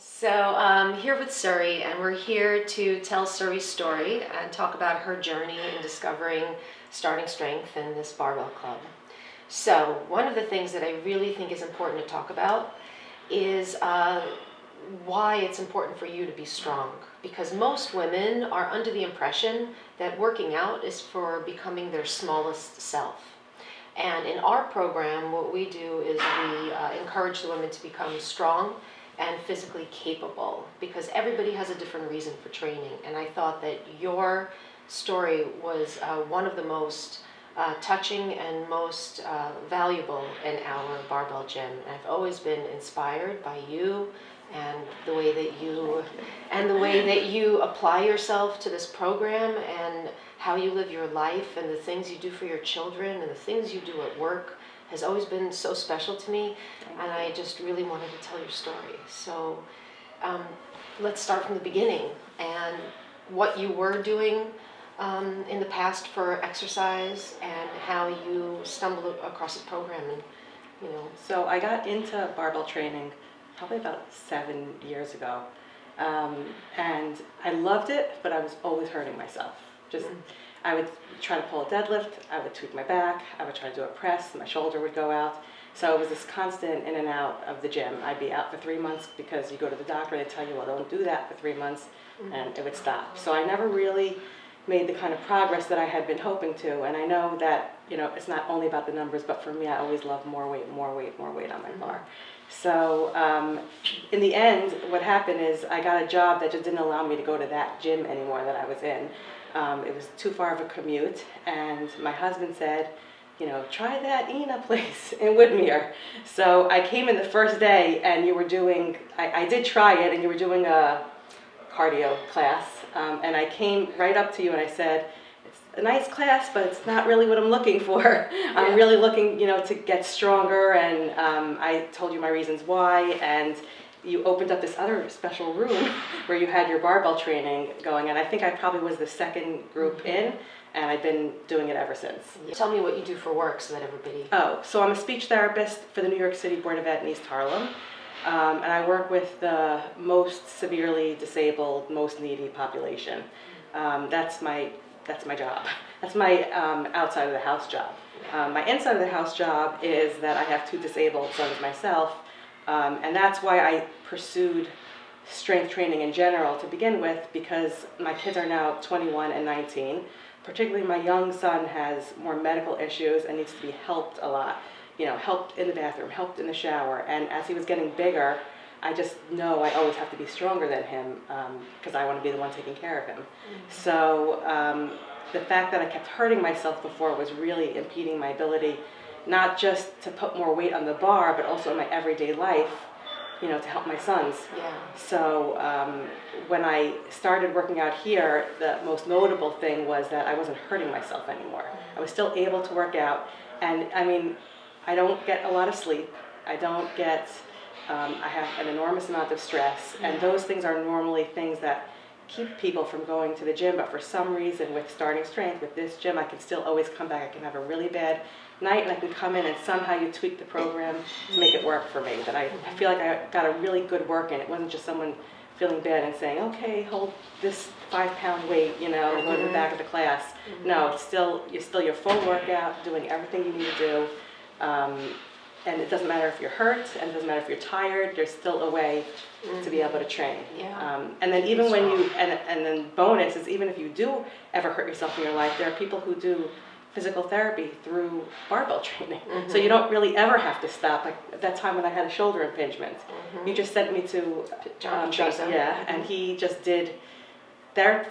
So I'm here with Suri, and we're here to tell Suri's story and talk about her journey in discovering starting strength in this barbell club. So one of the things that I really think is important to talk about is why it's important for you to be strong. Because most women are under the impression that working out is for becoming their smallest self. And in our program, what we do is we encourage the women to become strong and physically capable, because everybody has a different reason for training. And I thought that your story was one of the most touching and most valuable in our barbell gym. And I've always been inspired by you and the way that you apply yourself to this program and how you live your life and the things you do for your children and the things you do at work has always been so special to me, and I just really wanted to tell your story. So let's start from the beginning and what you were doing in the past for exercise and how you stumbled across this program. And So I got into barbell training probably about 7 years ago, and I loved it, but I was always hurting myself. I would try to pull a deadlift, I would tweak my back, I would try to do a press, my shoulder would go out. So it was this constant in and out of the gym. I'd be out for 3 months because you go to the doctor and they tell you, well, don't do that for 3 months, and it would stop. So I never really made the kind of progress that I had been hoping to. And I know that, it's not only about the numbers, but for me, I always love more weight on my bar. So in the end, what happened is I got a job that just didn't allow me to go to that gym anymore that I was in. It was too far of a commute, and my husband said, try that Ina place in Woodmere. So I came in the first day, and you were doing, I did try it, and you were doing a cardio class, and I came right up to you and I said, it's a nice class, but it's not really what I'm looking for. I'm really looking, to get stronger, and I told you my reasons why, and you opened up this other special room where you had your barbell training going, and I think I probably was the second group in, and I've been doing it ever since. Tell me what you do for work so that everybody... Oh, so I'm a speech therapist for the New York City Board of Ed in East Harlem, and I work with the most severely disabled, most needy population. That's my job. That's my outside of the house job. My inside of the house job is that I have 2 disabled sons myself, and that's why I pursued strength training in general to begin with, because my kids are now 21 and 19. Particularly my young son has more medical issues and needs to be helped a lot. Helped in the bathroom, helped in the shower. And as he was getting bigger, I just know I always have to be stronger than him because I want to be the one taking care of him. So the fact that I kept hurting myself before was really impeding my ability not just to put more weight on the bar, but also in my everyday life, to help my sons. Yeah. So when I started working out here, the most notable thing was that I wasn't hurting myself anymore. I was still able to work out, and I don't get a lot of sleep. I have an enormous amount of stress, and those things are normally things that keep people from going to the gym, but for some reason with starting strength, with this gym, I can still always come back. I can have a really bad night and I can come in and somehow you tweak the program to make it work for me. That I feel like I got a really good work in. It wasn't just someone feeling bad and saying, okay, hold this 5-pound weight, go to the back of the class. No, you're still your full workout, doing everything you need to do. And it doesn't matter if you're hurt, and it doesn't matter if you're tired, there's still a way to be able to train. Yeah. And then even when and then bonus is, even if you do ever hurt yourself in your life, there are people who do physical therapy through barbell training. So you don't really ever have to stop. Like at that time when I had a shoulder impingement, you just sent me to John, and he just did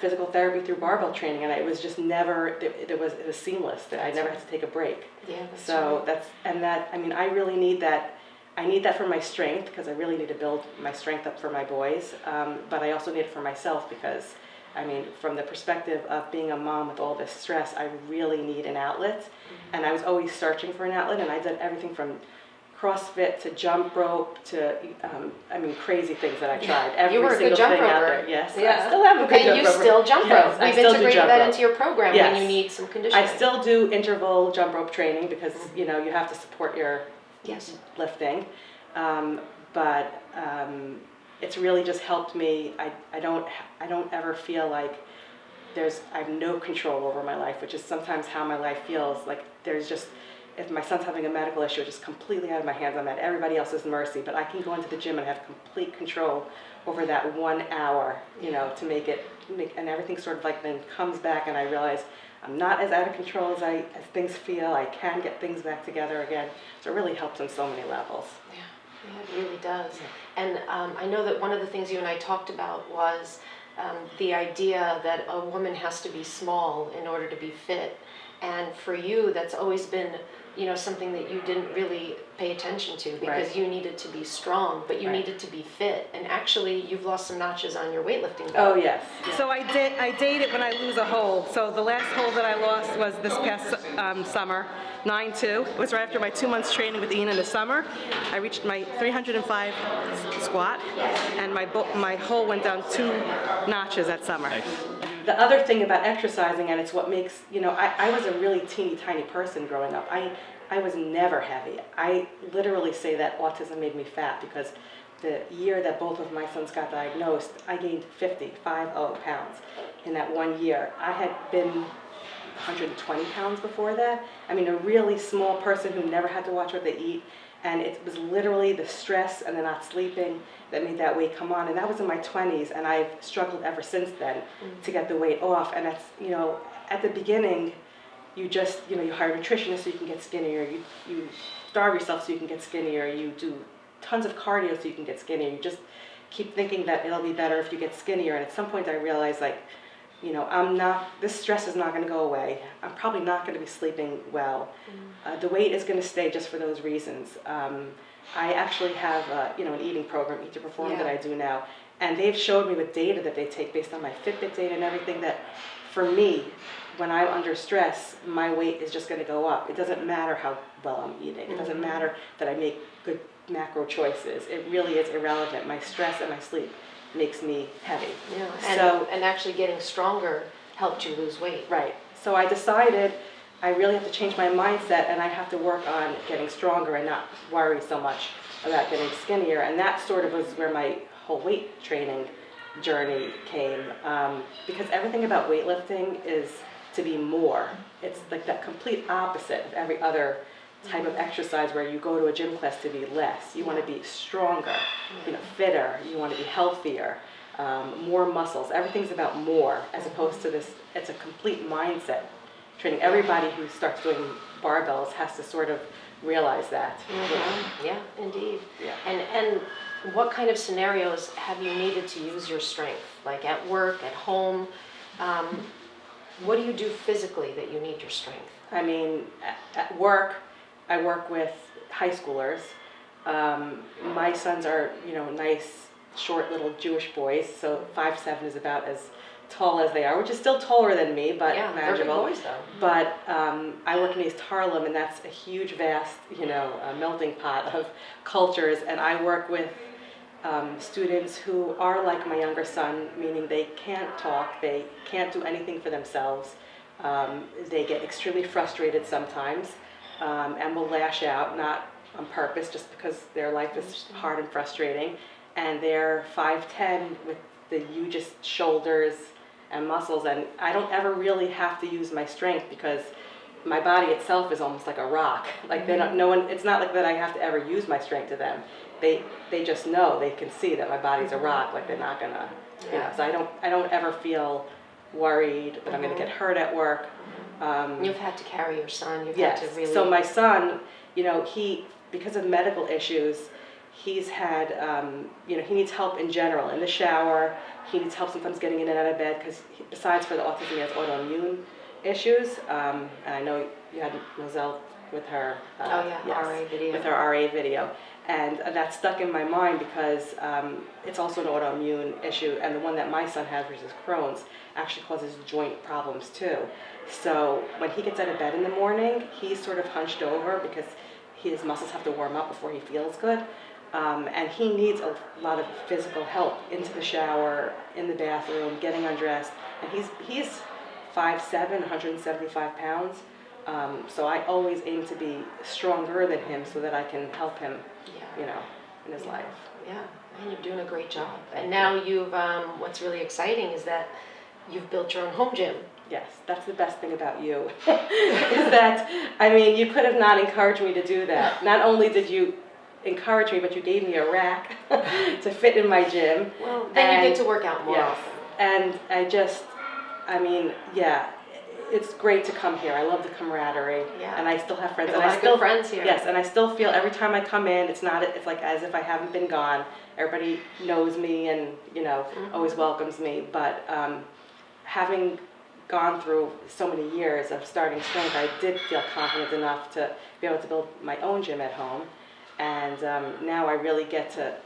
physical therapy through barbell training, and it was just never, it was seamless. I never had to take a break. Yeah. So I really need that. I need that for my strength, because I really need to build my strength up for my boys. But I also need it for myself, because from the perspective of being a mom with all this stress, I really need an outlet. And I was always searching for an outlet, and I did everything from CrossFit to jump rope to, crazy things that I tried. Every you were a good jump thing roper. Out there. Yes, yeah. I still have a good jump roper. And you still jump rope. Yes, We've integrated that into your program when you need some conditioning. I still do interval jump rope training because, you have to support your lifting. But it's really just helped me. I don't ever feel like I have no control over my life, which is sometimes how my life feels. Like there's just, if my son's having a medical issue, it's just completely out of my hands. I'm at everybody else's mercy, but I can go into the gym and have complete control over that 1 hour, you know, to make and everything sort of like then comes back, and I realize I'm not as out of control as things feel. I can get things back together again. So it really helps on so many levels. Yeah, it really does. And I know that one of the things you and I talked about was the idea that a woman has to be small in order to be fit. And for you, that's always been, you know, something that you didn't really pay attention to, because you needed to be strong, but you needed to be fit. And actually, you've lost some notches on your weightlifting belt. Oh, yes. So I date it when I lose a hold. So the last hold that I lost was this past summer, 9-2. It was right after my 2 months training with Ian in the summer. I reached my 305 squat, and my hole went down 2 notches that summer. Nice. The other thing about exercising, and it's what makes, you know, I was a really teeny tiny person growing up. I was never heavy. I literally say that autism made me fat, because the year that both of my sons got diagnosed, I gained 50 pounds in that 1 year. I had been 120 pounds before that. I mean, a really small person who never had to watch what they eat. And it was literally the stress and the not sleeping that made that weight come on. And that was in my 20s, and I've struggled ever since then to get the weight off. And that's, you know, at the beginning, you just, you know, you hire a nutritionist so you can get skinnier. You starve yourself so you can get skinnier. You do tons of cardio so you can get skinnier. You just keep thinking that it'll be better if you get skinnier. And at some point I realized, like, you know, this stress is not going to go away. I'm probably not going to be sleeping well. The weight is going to stay just for those reasons. I actually have, you know, an eating program, Eat to Perform, that I do now. And they've showed me with data that they take based on my Fitbit data and everything, that for me, when I'm under stress, my weight is just going to go up. It doesn't matter how well I'm eating. It doesn't matter that I make good macro choices. It really is irrelevant. My stress and my sleep makes me heavy. Yeah, and actually getting stronger helped you lose weight. Right. So I decided I really have to change my mindset, and I have to work on getting stronger and not worry so much about getting skinnier. And that sort of was where my whole weight training journey came, because everything about weightlifting is to be more. It's like that complete opposite of every other type of exercise where you go to a gym class to be less. You want to be stronger, you know, fitter. You want to be healthier, more muscles. Everything's about more, as opposed to this. It's a complete mindset training. Everybody who starts doing barbells has to sort of realize that. Yeah, indeed. Yeah. And what kind of scenarios have you needed to use your strength? Like at work, at home? What do you do physically that you need your strength? I mean, at work, I work with high schoolers. My sons are, you know, nice, short little Jewish boys, so 5'7" is about as tall as they are, which is still taller than me, but manageable. They're big boys, though. But I work in East Harlem, and that's a huge, vast, you know, melting pot of cultures, and I work with students who are like my younger son, meaning they can't talk, they can't do anything for themselves. They get extremely frustrated sometimes, and will lash out, not on purpose, just because their life is hard and frustrating. And they're 5'10" with the hugest shoulders and muscles, and I don't ever really have to use my strength, because my body itself is almost like a rock. Like they don't, no one. It's not like that I have to ever use my strength to them. They just know, they can see that my body's a rock. Like they're not gonna, you know. So I don't ever feel worried that I'm gonna get hurt at work. You've had to carry your son. You've Yes. had to really. So my son, you know, because of medical issues, he's had, you know, he needs help in general, in the shower. He needs help sometimes getting in and out of bed, because besides for the autism, he has autoimmune issues. And I know you had Moselle with her. RA video. With her RA video. And that stuck in my mind, because it's also an autoimmune issue. And the one that my son has, which is Crohn's, actually causes joint problems too. So when he gets out of bed in the morning, he's sort of hunched over, because his muscles have to warm up before he feels good. And he needs a lot of physical help into the shower, in the bathroom, getting undressed. And he's 5'7", 175 pounds. So I always aim to be stronger than him so that I can help him, you know, in his life. Yeah, and you're doing a great job. And now you've, what's really exciting is that you've built your own home gym. Yes, that's the best thing about you, is that, I mean, you could have not encouraged me to do that. Not only did you encourage me, but you gave me a rack to fit in my gym. Well, then you get to work out more yes, often. and I mean, yeah, it's great to come here. I love the camaraderie, Yeah. and I still have friends. You have And a lot I of still good friends here. Yes, and I still feel every time I come in, it's like as if I haven't been gone. Everybody knows me and, you know, always welcomes me. But having gone through so many years of starting strength, I did feel confident enough to be able to build my own gym at home. And now I really get to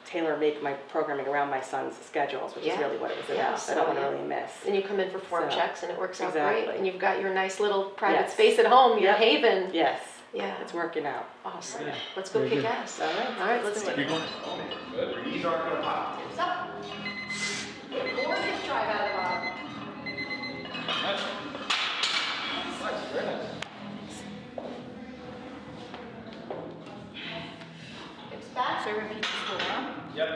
tailor-make my programming around my son's schedules, which is really what it was about. I don't want to really miss. And you come in for form checks, and it works out great. Exactly. And you've got your nice little private space at home, your haven. Yes. Yeah. It's working out. Awesome. Yeah. Let's go Very kick good. ass. All right. All right, let's do Keep it. going. Good. Your knees aren't gonna pop. Hips up. More hip drive out of the bottom. Nice. Nice. Very nice. Hips back. So repeat this go around. Yep.